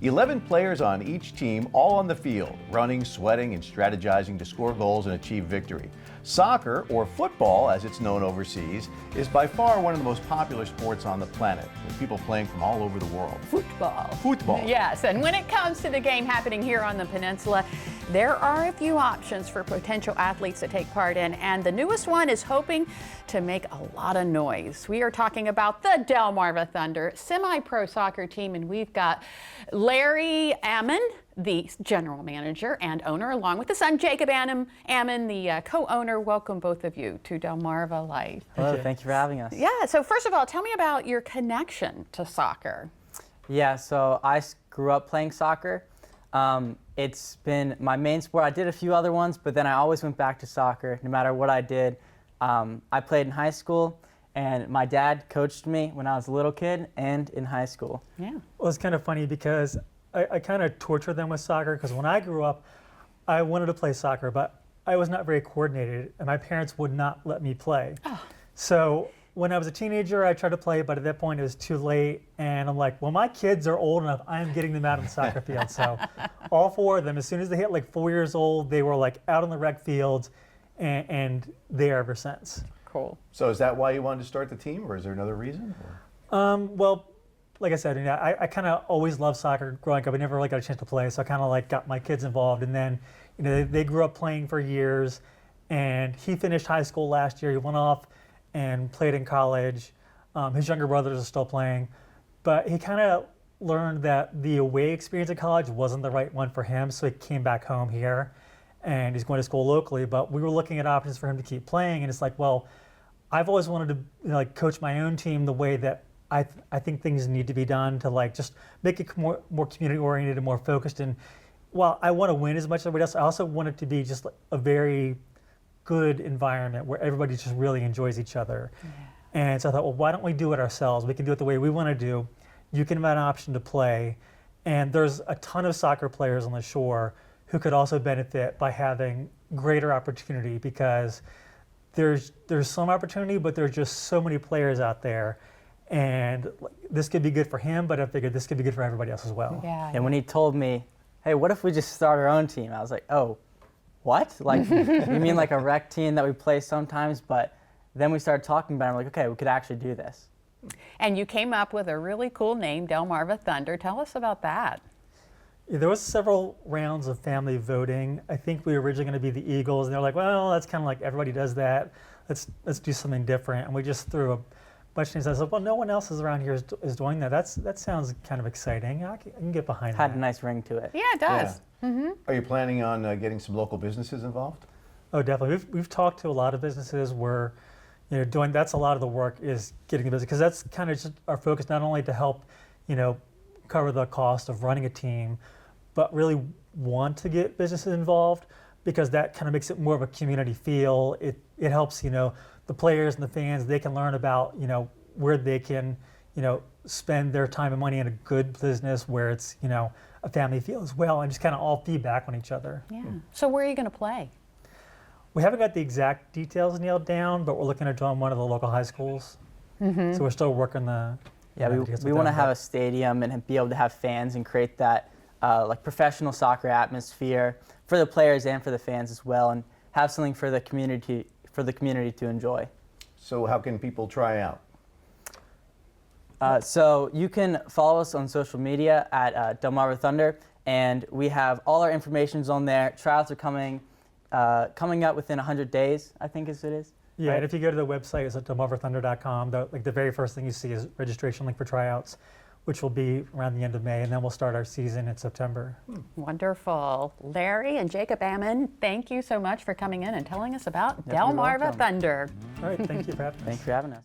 11 players on each team, all on the field, running, sweating, and strategizing to score goals and achieve victory. Soccer, or football as it's known overseas, is by far one of the most popular sports on the planet, with people playing from all over the world. Football. Yes, and when it comes to the game happening here on the peninsula, there are a few options for potential athletes to take part in, and the newest one is hoping to make a lot of noise. We are talking about the Delmarva Thunder semi-pro soccer team, and we've got Larry Ammon, the general manager and owner, along with his son Jacob Ammon, the co-owner. Welcome, both of you, to DelmarvaLife. Hello, thank you for having us. Yeah, so first of all, tell me about your connection to soccer. Yeah, so I grew up playing soccer. It's been my main sport. I did a few other ones, but then I always went back to soccer no matter what I did. I played in high school, and my dad coached me when I was a little kid and in high school. Yeah. Well, it's kind of funny because I kind of torture them with soccer, because when I grew up, I wanted to play soccer, but I was not very coordinated, and my parents would not let me play. Oh. So when I was a teenager, I tried to play, but at that point it was too late, and I'm like, well, my kids are old enough, I'm getting them out on the soccer field. So all four of them, as soon as they hit like 4 years old, they were like out on the rec fields, and there ever since. Cool. So is that why you wanted to start the team, or is there another reason? Well, like I said, I kind of always loved soccer growing up. I never really got a chance to play, so I kind of like got my kids involved. And then, they grew up playing for years, and he finished high school last year. He went off and played in college. His younger brothers are still playing, but he kind of learned that the away experience at college wasn't the right one for him, so he came back home here, and he's going to school locally. But we were looking at options for him to keep playing, and it's like, well, I've always wanted to coach my own team the way that I think things need to be done to just make it more community oriented and more focused. And while I want to win as much as everybody else, I also want it to be just a very good environment where everybody just really enjoys each other. Yeah. And so I thought, well, why don't we do it ourselves? We can do it the way we want to do. You can have an option to play. And there's a ton of soccer players on the shore who could also benefit by having greater opportunity, because there's some opportunity, but there's just so many players out there. And this could be good for him, but I figured this could be good for everybody else as well. Yeah. And when he told me, hey, what if we just start our own team? I was like, oh, what? Like, you mean like a rec team that we play sometimes? But then we started talking about it, and we're like, okay, we could actually do this. And you came up with a really cool name, Delmarva Thunder. Tell us about that. Yeah, there was several rounds of family voting. I think we were originally going to be the Eagles, and they're like, well, that's kind of like everybody does that. Let's do something different. And we just threw a bunch of things. I was like, well, no one else is around here is doing that. That sounds kind of exciting. I can get behind that. Had a nice ring to it. Yeah, it does. Yeah. Mm-hmm. Are you planning on getting some local businesses involved? Oh, definitely. We've talked to a lot of businesses where, doing that's a lot of the work is getting the business, because that's kind of just our focus, not only to help, cover the cost of running a team, but really want to get businesses involved, because that kind of makes it more of a community feel. It helps, the players and the fans, they can learn about, where they can, spend their time and money in a good business where it's, a family feel as well, and just kind of all feedback on each other. Yeah. So where are you going to play? We haven't got the exact details nailed down, but we're looking at doing one of the local high schools. Mm-hmm. So we're still working the. Yeah, we want to have a stadium and be able to have fans and create that professional soccer atmosphere for the players and for the fans as well, and have something for the community to enjoy. So how can people try out? So you can follow us on social media at Delmarva Thunder, and we have all our informations on there. Trials are coming up within 100 days, I think it is. Yeah, right? and if you go to the website, it's at DelmarvaThunder.com. The very first thing you see is registration link for tryouts, which will be around the end of May, and then we'll start our season in September. Wonderful. Larry and Jacob Ammon, thank you so much for coming in and telling us about Yep, you're Delmarva welcome. Thunder. All right, thank you for having us. Thanks for having us.